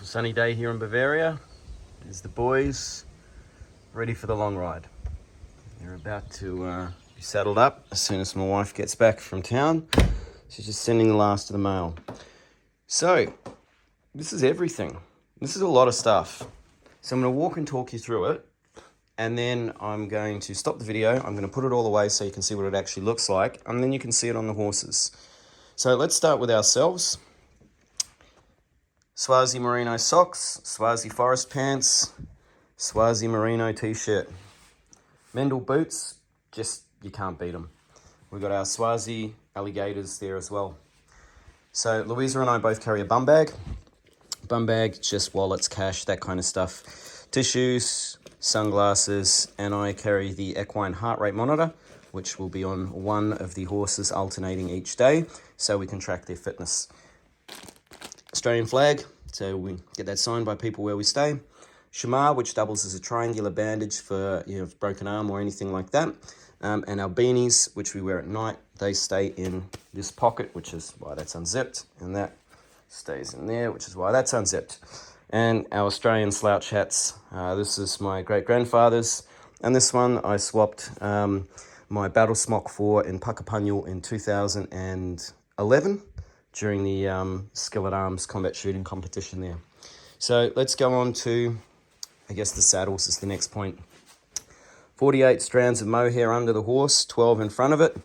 Beautiful sunny day here in Bavaria. There's the boys ready for the long ride. They're about to be saddled up as soon as my wife gets back from town. She's just sending the last of the mail. So this is everything. This is a lot of stuff. So I'm going to walk and talk you through it, and then I'm going to stop the video. I'm going to put it all away so you can see what it actually looks like, and then you can see it on the horses. So let's start with ourselves. Swazi merino socks, Swazi forest pants, Swazi merino t-shirt. Mendel boots, just you can't beat them. We've got our Swazi alligators there as well. So Louisa and I both carry a bum bag. Bum bag, just wallets, cash, that kind of stuff. Tissues, sunglasses, and I carry the equine heart rate monitor, which will be on one of the horses alternating each day, so we can track their fitness. Australian flag, so we get that signed by people where we stay. Shamar, which doubles as a triangular bandage for a broken arm or anything like that. And our beanies, which we wear at night, they stay in this pocket, which is why that's unzipped, and that stays in there, which is why that's unzipped. And our Australian slouch hats, this is my great-grandfather's, and this one I swapped my battle smock for in Puckapunyal in 2011 during the Skillet Arms combat shooting competition there. So let's go on to, I guess, the saddles is the next point. 48 strands of mohair under the horse, 12 in front of it.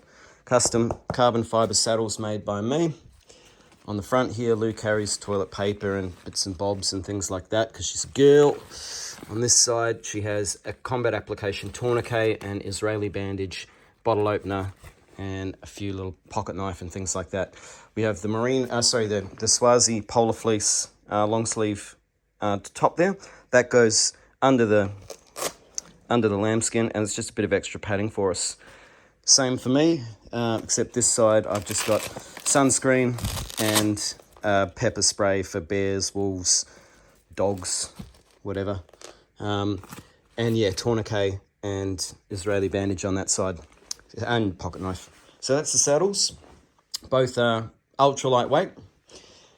Custom carbon fibre saddles made by me. On the front here, Lou carries toilet paper and bits and bobs and things like that because she's a girl. On this side, she has a combat application tourniquet and Israeli bandage, bottle opener, and a few little pocket knife and things like that. We have the the Swazi polar fleece long sleeve top there. That goes under the lambskin, and it's just a bit of extra padding for us. Same for me, except this side I've just got sunscreen and pepper spray for bears, wolves, dogs, whatever. And yeah, tourniquet and Israeli bandage on that side, and pocket knife. So that's the saddles. Both are ultra lightweight.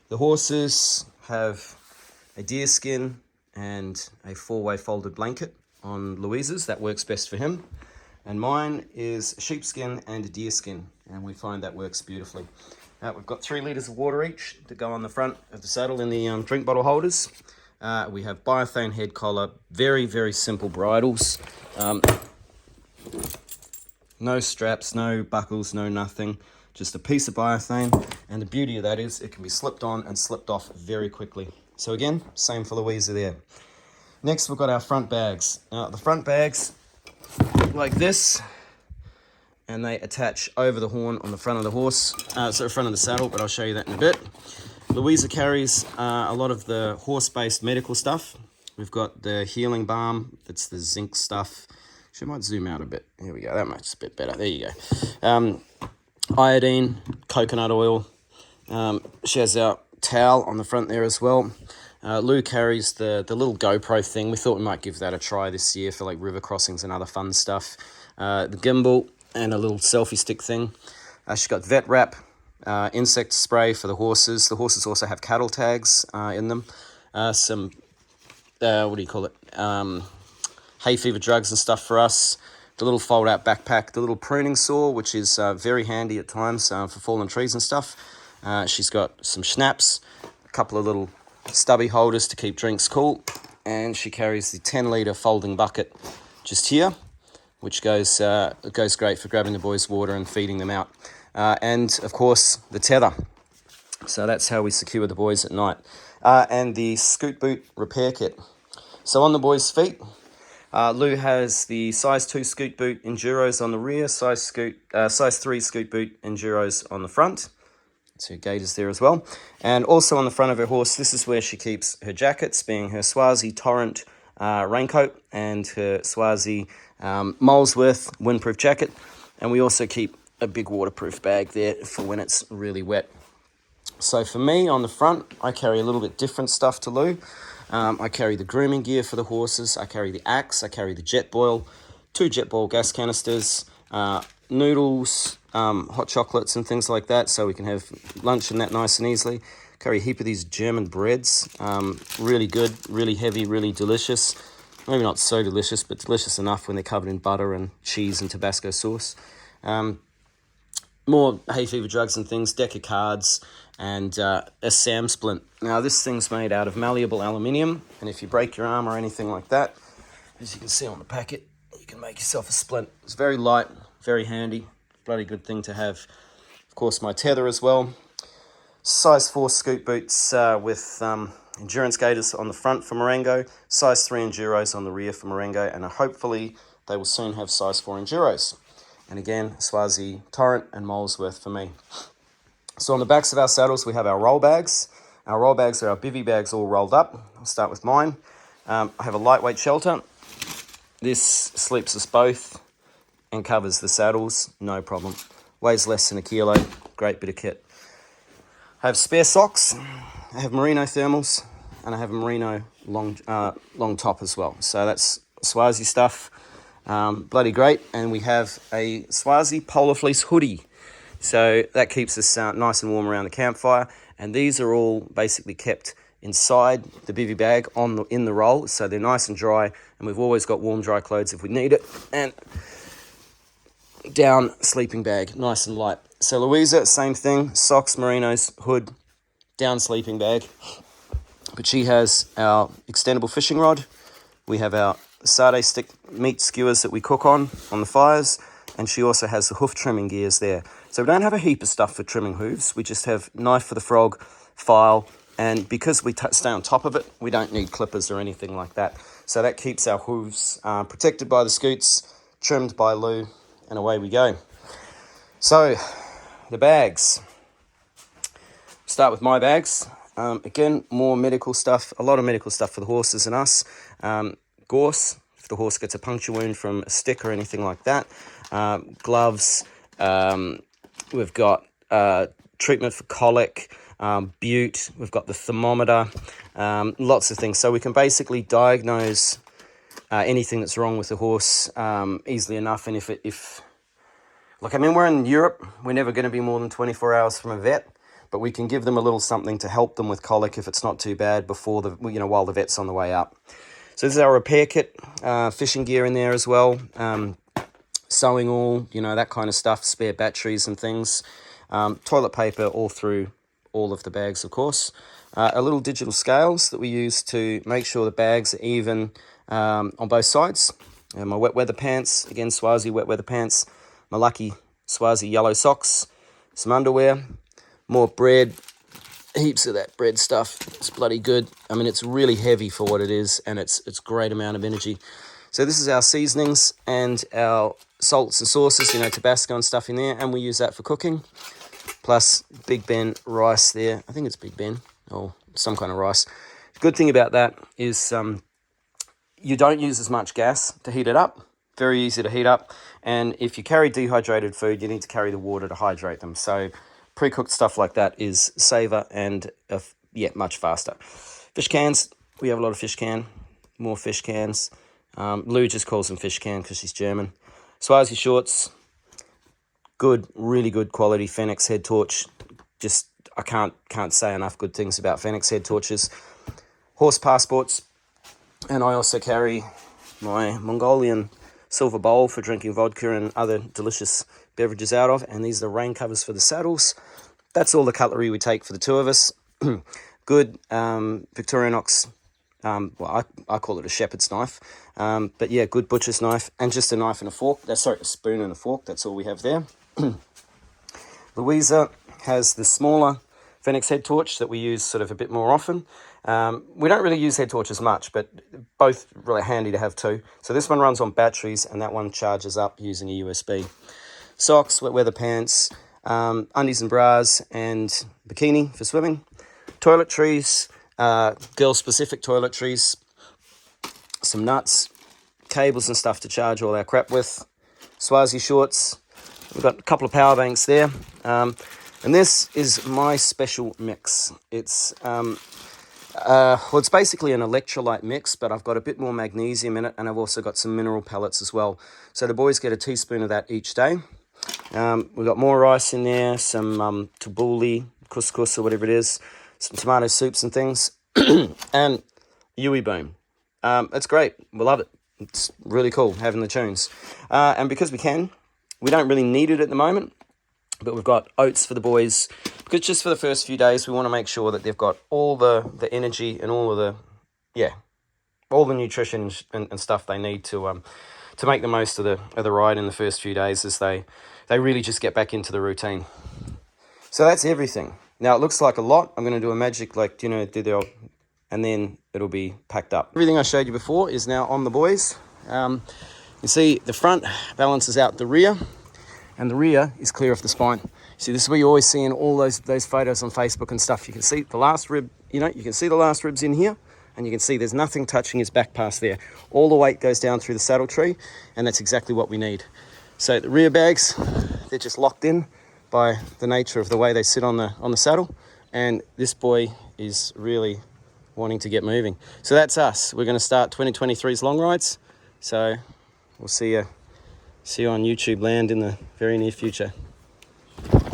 The horses have a deer skin and a 4-way folded blanket on Louisa's. That works best for him. And mine is sheepskin and a deer skin, and we find that works beautifully. We've got 3 litres of water each to go on the front of the saddle in the drink bottle holders. We have biothane head collar, very, very simple bridles. No straps, no buckles, no nothing. Just a piece of biothane. And the beauty of that is it can be slipped on and slipped off very quickly. So again, same for Louisa there. Next, we've got our front bags. The front bags look like this, and they attach over the horn on the front of the horse, front of the saddle, but I'll show you that in a bit. Louisa carries a lot of the horse-based medical stuff. We've got the healing balm, that's the zinc stuff. She might zoom out a bit. Here we go, that makes it a bit better. There you go. Iodine, coconut oil. She has our towel on the front there as well. Lou carries the little GoPro thing. We thought we might give that a try this year for like river crossings and other fun stuff. The gimbal and a little selfie stick thing. She's got vet wrap, insect spray for the horses. The horses also have cattle tags in them. Some, hay fever drugs and stuff for us. The little fold-out backpack, the little pruning saw, which is very handy at times for fallen trees and stuff. She's got some schnapps, a couple of little stubby holders to keep drinks cool, and she carries the 10-litre folding bucket just here, which goes great for grabbing the boys' water and feeding them out. And, of course, the tether. So that's how we secure the boys at night. And the scoot boot repair kit. So on the boys' feet, Lou has the size 2 scoot boot Enduros on the rear, size 3 scoot boot Enduros on the front. So gaiters there as well. And also on the front of her horse, this is where she keeps her jackets, being her Swazi Torrent raincoat and her Swazi Molesworth windproof jacket. And we also keep a big waterproof bag there for when it's really wet. So for me, on the front, I carry a little bit different stuff to Lou. I carry the grooming gear for the horses. I carry the axe. I carry the jet boil, 2 jet boil gas canisters, noodles, hot chocolates and things like that, so we can have lunch in that nice and easily. Carry a heap of these German breads. Really good, really heavy, really delicious. Maybe not so delicious, but delicious enough when they're covered in butter and cheese and Tabasco sauce. More hay fever drugs and things, deck of cards, and a Sam splint. Now this thing's made out of malleable aluminium, and if you break your arm or anything like that, as you can see on the packet, you can make yourself a splint. It's very light, very handy, bloody good thing to have. Of course, my tether as well. Size 4 scoot boots with endurance gaiters on the front for Marengo, size 3 enduros on the rear for Marengo, and hopefully they will soon have size 4 enduros. And again, Swazi Torrent and Molesworth for me. So on the backs of our saddles, we have our roll bags. Our roll bags are our bivvy bags all rolled up. I'll start with mine. I have a lightweight shelter. This sleeps us both and covers the saddles, no problem. Weighs less than a kilo, great bit of kit. I have spare socks, I have merino thermals, and I have a merino long top as well. So that's Swazi stuff. Bloody great. And we have a Swazi polar fleece hoodie. So that keeps us nice and warm around the campfire. And these are all basically kept inside the bivvy bag in the roll. So they're nice and dry. And we've always got warm, dry clothes if we need it. And down sleeping bag, nice and light. So Louisa, same thing. Socks, merinos, hood, down sleeping bag. But she has our extendable fishing rod. We have our sardine stick meat skewers that we cook on the fires, and she also has the hoof trimming gears there. So we don't have a heap of stuff for trimming hooves. We just have knife for the frog, file, and because we stay on top of it, we don't need clippers or anything like that. So that keeps our hooves protected by the scoots, trimmed by Lou, and away we go. So the bags. Start with my bags. Again, more medical stuff, a lot of medical stuff for the horses and us. Gorse, if the horse gets a puncture wound from a stick or anything like that. Gloves. We've got treatment for colic, bute. We've got the thermometer. Lots of things. So we can basically diagnose anything that's wrong with the horse easily enough. And look, I mean, we're in Europe. We're never going to be more than 24 hours from a vet. But we can give them a little something to help them with colic if it's not too bad before while the vet's on the way up. So this is our repair kit, fishing gear in there as well, sewing oil, that kind of stuff, spare batteries and things, toilet paper all through all of the bags, of course. A little digital scales that we use to make sure the bags are even on both sides. My wet weather pants, again, Swazi wet weather pants, my lucky Swazi yellow socks, some underwear, more bread, heaps of that bread stuff. It's bloody good. I mean, it's really heavy for what it is, and it's great amount of energy. So this is our seasonings and our salts and sauces, Tabasco and stuff in there, and we use that for cooking. Plus Big Ben rice there. I think it's Big Ben or some kind of rice. The good thing about that is you don't use as much gas to heat it up. Very easy to heat up. And if you carry dehydrated food, you need to carry the water to hydrate them. So pre-cooked stuff like that is safer and, much faster. Fish cans. We have a lot of fish can. More fish cans. Lou just calls them fish can because she's German. Swazi shorts. Good, really good quality Fenix head torch. I can't say enough good things about Fenix head torches. Horse passports. And I also carry my Mongolian silver bowl for drinking vodka and other delicious beverages out of, and these are the rain covers for the saddles. That's all the cutlery we take for the two of us. Good Victorinox, I call it a shepherd's knife, but yeah, good butcher's knife, and just a knife and a fork. A spoon and a fork. That's all we have there. Louisa has the smaller Fenix head torch that we use sort of a bit more often. We don't really use head torches much, but both really handy to have too. So this one runs on batteries, and that one charges up using a USB. Socks, wet weather pants, undies and bras, and bikini for swimming. Toiletries, girl-specific toiletries, some nuts, cables and stuff to charge all our crap with. Swazi shorts. We've got a couple of power banks there. And this is my special mix. It's it's basically an electrolyte mix, but I've got a bit more magnesium in it, and I've also got some mineral pellets as well. So the boys get a teaspoon of that each day. We've got more rice in there, some tabbouleh, couscous or whatever it is, some tomato soups and things, and Yui Boom. It's great. We love it. It's really cool having the tunes. And because we don't really need it at the moment, but we've got oats for the boys, because just for the first few days, we want to make sure that they've got all the energy and all the nutrition and stuff they need to make the most of the ride in the first few days, as they really just get back into the routine. So that's everything. Now it looks like a lot. I'm going to do a magic, and then it'll be packed up. Everything I showed you before is now on the boys. You see the front balances out the rear, and the rear is clear off the spine. See, this is where you always see in all those photos on Facebook and stuff. You can see the last rib, you can see the last ribs in here, and you can see there's nothing touching his back past there. All the weight goes down through the saddle tree, and that's exactly what we need. So the rear bags, they're just locked in by the nature of the way they sit on the saddle, and this boy is really wanting to get moving. So that's us. We're going to start 2023's long rides. So we'll see you on YouTube land in the very near future.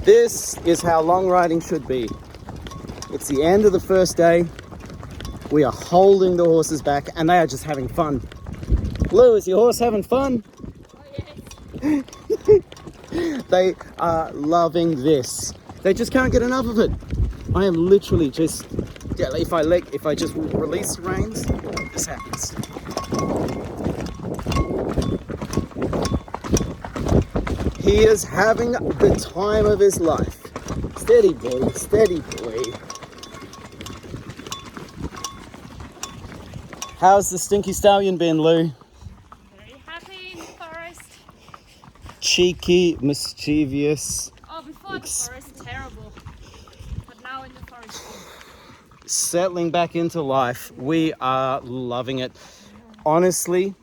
This is how long riding should be. It's the end of the first day. We are holding the horses back, and they are just having fun. Lou, is your horse having fun? Oh, yes. They are loving this. They just can't get enough of it. I am literally just, if I just release the reins, this happens. He is having the time of his life. Steady boy, steady boy. How's the stinky stallion been, Lou? Very happy in the forest. Cheeky, mischievous. Oh, before the forest, terrible. But now in the forest. Settling back into life. We are loving it. Honestly,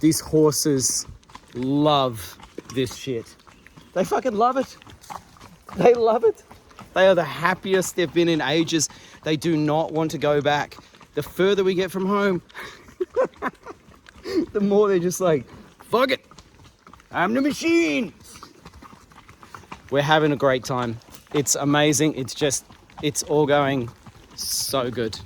these horses love this shit. They fucking love it. They love it. They are the happiest they've been in ages. They do not want to go back. The further we get from home, the more they're just like, fuck it, I'm the machine. We're having a great time. It's amazing. It's all going so good.